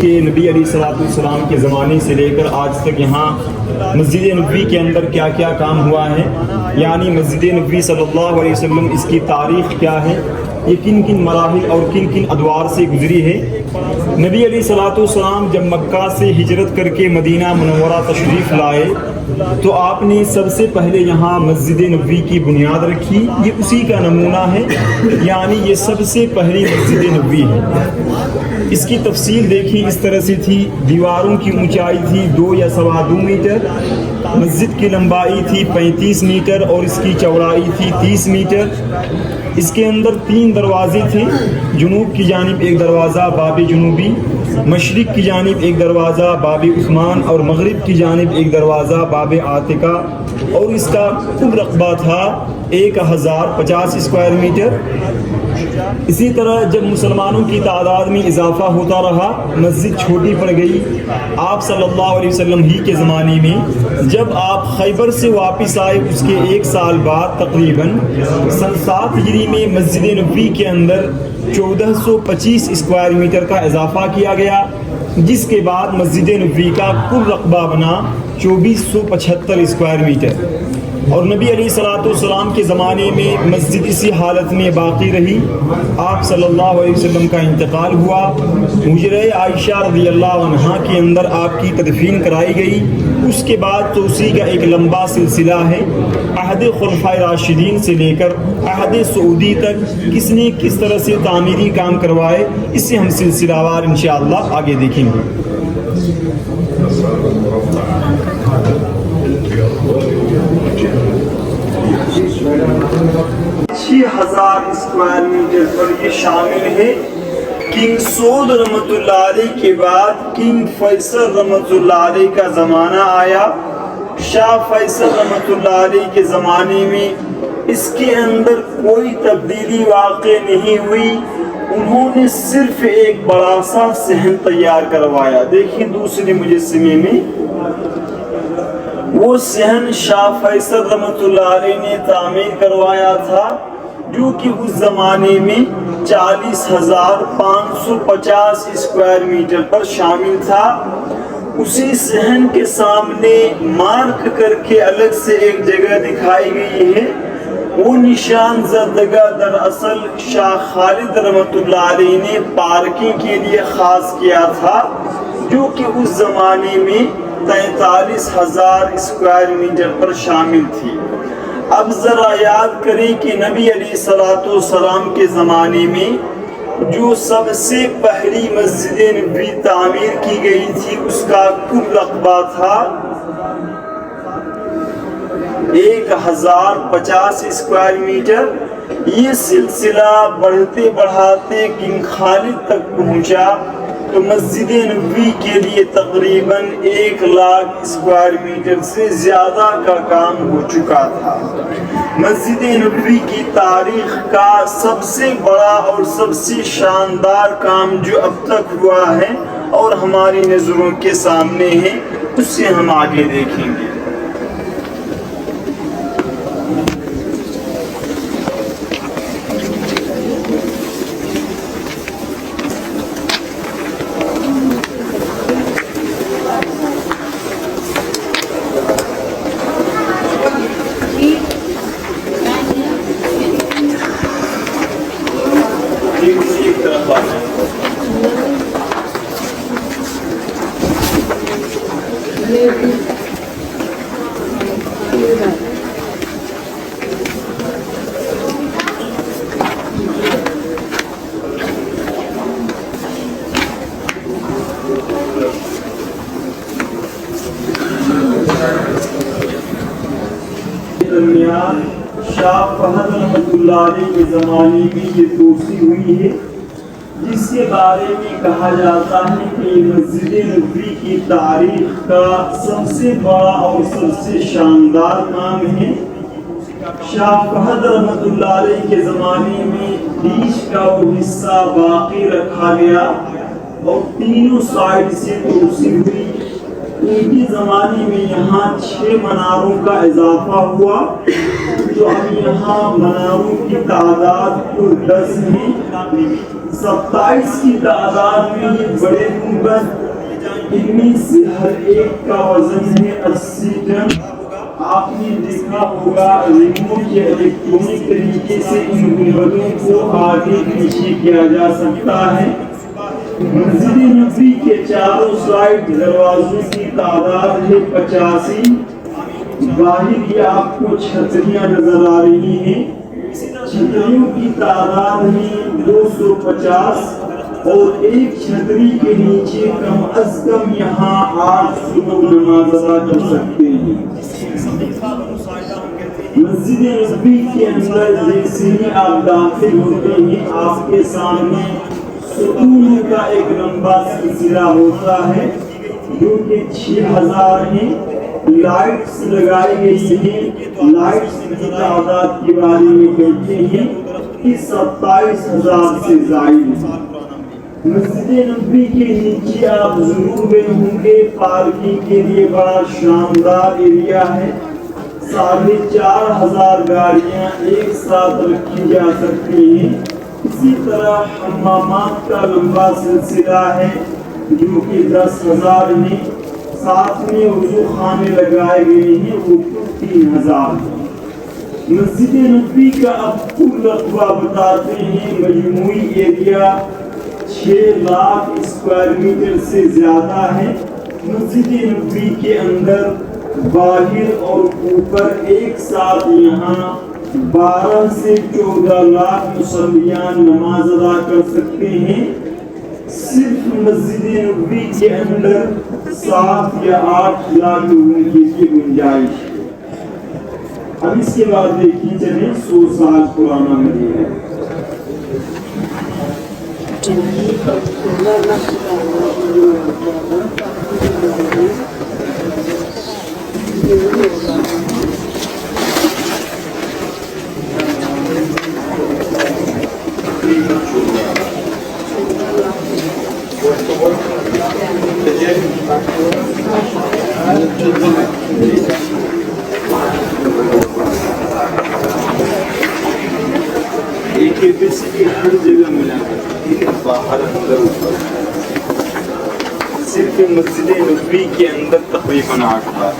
کہ نبی علیہ الصلوۃ والسلام کے زمانے سے لے کر آج تک یہاں مسجد نبوی کے اندر کیا کیا کام ہوا ہے، یعنی مسجد نبوی صلی اللہ علیہ وسلم اس کی تاریخ کیا ہے، یہ کن کن مراحل اور کن کن ادوار سے گزری ہے۔ نبی علیہ الصلوۃ والسلام جب مکہ سے ہجرت کر کے مدینہ منورہ تشریف لائے تو آپ نے سب سے پہلے یہاں مسجد نبوی کی بنیاد رکھی۔ یہ اسی کا نمونہ ہے، یعنی یہ سب سے پہلی مسجد نبوی ہے۔ اس کی تفصیل دیکھیں، اس طرح سے تھی، دیواروں کی اونچائی تھی 2 یا 2.25 میٹر، مسجد کی لمبائی تھی 35 میٹر اور اس کی چوڑائی تھی 30 میٹر۔ اس کے اندر 3 دروازے تھے، جنوب کی جانب ایک دروازہ باب جنوبی، مشرق کی جانب ایک دروازہ باب عثمان اور مغرب کی جانب ایک دروازہ باب عاتقہ، اور اس کا کل رقبہ تھا 1050 اسکوائر میٹر۔ اسی طرح جب مسلمانوں کی تعداد میں اضافہ ہوتا رہا، مسجد چھوٹی پڑ گئی۔ آپ صلی اللہ علیہ وسلم ہی کے زمانے میں جب آپ خیبر سے واپس آئے، اس کے 1 سال بعد تقریباً سن 7 ہجری میں مسجد نبوی کے اندر 1425 اسکوائر میٹر کا اضافہ کیا گیا، جس کے بعد مسجد نبوی کا کل رقبہ بنا 2475 اسکوائر میٹر۔ اور نبی علیہ الصلوۃ والسلام کے زمانے میں مسجد اسی حالت میں باقی رہی۔ آپ صلی اللہ علیہ وسلم کا انتقال ہوا، حجرہ عائشہ رضی اللہ عنہا کے اندر آپ کی تدفین کرائی گئی۔ اس کے بعد توسیع کا ایک لمبا سلسلہ ہے، عہد خلفائے راشدین سے لے کر عہد سعودی تک کس نے کس طرح سے تعمیری کام کروائے، اس سے ہم سلسلہ وار انشاءاللہ آگے دیکھیں گے۔ 6000 اسکوائر میٹر پر یہ شامل ہے۔ کنگ سعود رحمۃ اللہ علیہ کے بعد کنگ فیصل رحمۃ اللہ علیہ کا زمانہ آیا۔ شاہ فیصل رحمۃ اللہ علیہ کے زمانے میں اس کے اندر کوئی تبدیلی واقع نہیں ہوئی، انہوں نے صرف ایک بڑا سا صحن تیار کروایا۔ دیکھیں دوسرے مجسمے میں وہ صحن شاہ فیصل رحمۃ اللہ علیہ نے تعمیر کروایا تھا، جو کہ اس زمانے میں 40,550 اسکوائر میٹر پر شامل تھا۔ اسی صحن کے سامنے مارک کر کے الگ سے ایک جگہ دکھائی گئی ہے، وہ نشان زدگاہ دراصل شاہ خالد رحمۃ اللہ علیہ نے پارکنگ کے لیے خاص کیا تھا، جو کہ اس زمانے میں 43,000 اسکوائر میٹر پر شامل تھی۔ اب ذرا یاد کریں کہ نبی علیہ الصلوۃ والسلام کے زمانے میں جو سب سے پہلی مسجد نبوی تعمیر کی گئی تھی، اس کا کل رقبہ تھا 1050 اسکوائر میٹر۔ یہ سلسلہ بڑھتے بڑھاتے کنگ خالد تک پہنچا تو مسجد نبوی کے لیے تقریباً 1 لاکھ اسکوائر میٹر سے زیادہ کا کام ہو چکا تھا۔ مسجد نبوی کی تاریخ کا سب سے بڑا اور سب سے شاندار کام جو اب تک ہوا ہے اور ہماری نظروں کے سامنے ہے، اس سے ہم آگے دیکھیں گے۔ شاہ فہد رحمۃ اللہ علیہ کے زمانے میں یہ توسیع ہوئی ہے، جس کے بارے میں کہا جاتا ہے کہ مسجد نبوی کی تاریخ کا سب سے بڑا اور سب سے شاندار کام ہے۔ شاہ فہد رحمۃ اللہ علیہ کے زمانے میں بیچ کا وہ حصہ باقی رکھا گیا اور تینوں سائڈ سے توسیع ہوئی۔ ان کے زمانے میں یہاں 6 مناروں کا اضافہ ہوا، تو اب یہاں مناروں کی تعداد کل 10 ہے۔ 27 کی تعداد میں یہ بڑے گنبد، ان میں سے ہر ایک کا وزن ہے 80 ٹن۔ آپ نے دیکھا ہوگا ریموٹ یا الیکٹرونک طریقے سے ان گنبدوں کو آگے پیچھے کیا جا سکتا ہے۔ مسجد نبوی کے چاروں سائڈ دروازوں کی تعداد ہے 85۔ باہر یہ آپ کو چھتریاں نظر آ رہی ہیں، چھتریوں کی تعداد ہے 250 اور ایک چھتری کے نیچے کم از کم یہاں 8 لوگ نماز ادا کر سکتے ہیں۔ مسجد نبوی کے اندر جیسے ہی آپ داخل ہوتے ہیں آپ کے سامنے ستونوں کا ایک لمبا سلسلہ ہوتا ہے جو کہ 6000 ہیں۔ لائٹس لگائی گئی ہیں، لائٹس کی تعداد کے بارے میں کہتے ہیں کہ 27000 سے زائد ہیں۔ مسجد نبوی کے نیچے آپ ضرور گئے ہوں گے، پارکنگ کے لیے بڑا شاندار ایریا ہے، 4500 گاڑیاں ایک ساتھ رکھی جا سکتی ہیں۔ اسی طرح حمامات کا لمبا سلسلہ ہے جو کہ 10,000 ہیں، ساتھ میں وضو خانے لگائے گئے ہیں وہ 3000 ہیں۔ مسجد نبوی کا اب کل رقبہ بتاتے ہیں، مجموعی ایریا 6 لاکھ اسکوائر میٹر سے زیادہ ہے۔ مسجد نبوی کے اندر باہر اور اوپر ایک ساتھ یہاں 12 سے 14 لاکھ مصلیان نماز ادا کر سکتے ہیں۔ صرف مسجد نبوی کے اندر 7 یا 8 لاکھ لوگوں کی گنجائش ہے۔ اب اس کے بعد دیکھیں چلیں 100 سال پرانا مدینہ ہے۔ ہر جگہ ملا باہر اندر اوپر، صرف مسجد نبوی کے اندر تقریباً 8 لاکھ۔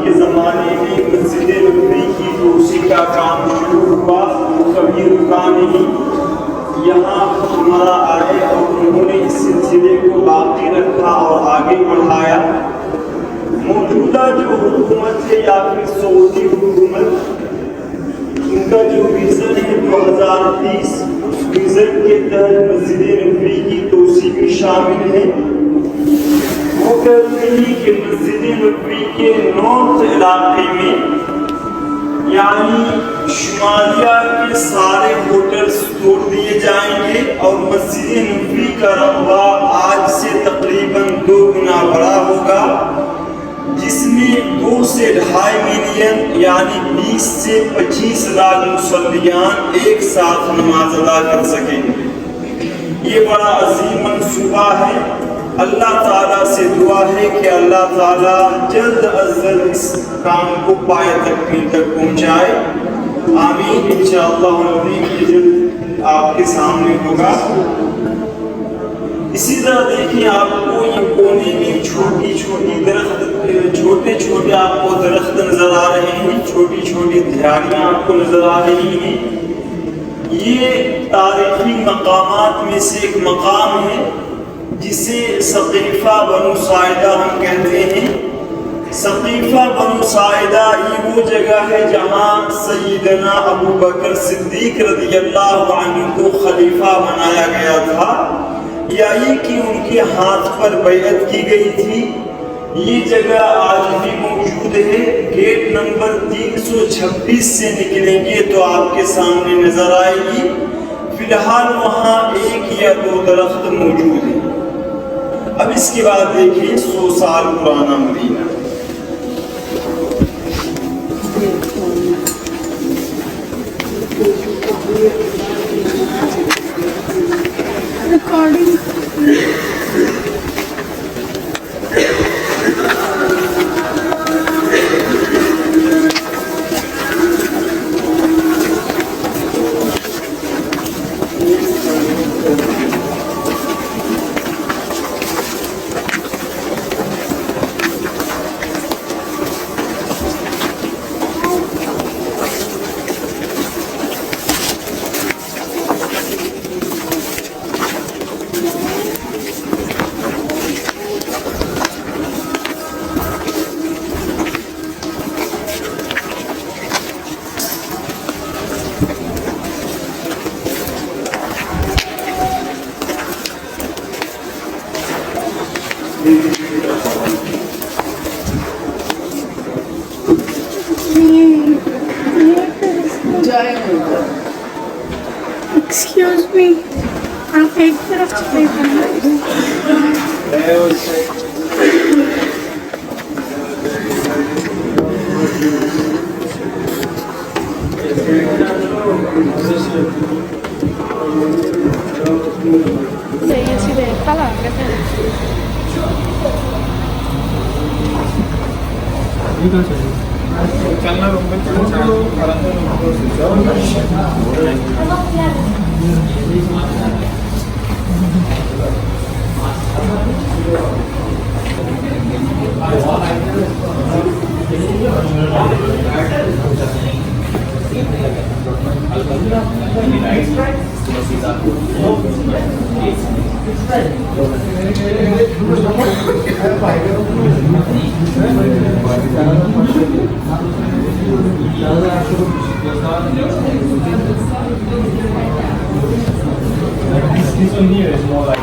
کے زمانے میں مسجد نبوی کی توسیع کا کام شروع ہوا، کبھی رکا نہیں۔ یہاں حکمراں آئے اور انہوں نے اس سلسلے کو باقی رکھا اور آگے بڑھایا۔ موجودہ جو حکومت ہے یا پھر سعودی حکومت، ان کا جو ویژن ہے 2030، اس ویژن کے تحت مسجد نبوی کی توسیع بھی شامل ہے۔ وہ کہتے ہیں کہ مسجد نبوی کے نارتھ علاقے میں، یعنی شمالیہ کے سارے ہوٹلز توڑ دیے جائیں گے اور مسجد نبوی کا رقبہ آج سے تقریباً 2 گنا بڑا ہوگا، جس میں 2 سے 2.5 ملین یعنی 20 سے 25 لاکھ مصلیان ایک ساتھ نماز ادا کر سکیں گے۔ یہ بڑا عظیم منصوبہ ہے۔ اللہ تعالیٰ سے دعا ہے کہ اللہ تعالیٰ جلد از جلد اس کام کو پائے تکمیل تک پہنچائے، آمین۔ انشاءاللہ العظیم یہ جلد آپ کے سامنے ہوگا۔ اسی طرح دیکھیں آپ کو یہ کونے میں چھوٹی چھوٹی درخت، چھوٹے چھوٹے آپ کو درخت نظر آ رہے ہیں، چھوٹی چھوٹی دھاریاں آپ کو نظر آ رہی ہیں۔ یہ تاریخی مقامات میں سے ایک مقام ہے جسے سقیفہ بنو ساعدہ ہم کہتے ہیں۔ سقیفہ بنو ساعدہ یہ وہ جگہ ہے جہاں سیدنا ابو بکر صدیق رضی اللہ عنہ کو خلیفہ بنایا گیا تھا، یا یہ کہ ان کے ہاتھ پر بیعت کی گئی تھی۔ یہ جگہ آج بھی موجود ہے۔ گیٹ نمبر 326 سے نکلیں گے تو آپ کے سامنے نظر آئے گی۔ فی الحال وہاں 1 یا 2 درخت موجود ہیں۔ اب اس کے بعد دیکھیں 100 سال پرانا مدینہ۔ ریکارڈنگ ایکسکیوز می، آپ ایک طرف چلے جائیں۔ صحیح سیدھے کھلا کہتے ہیں۔ This one here is more like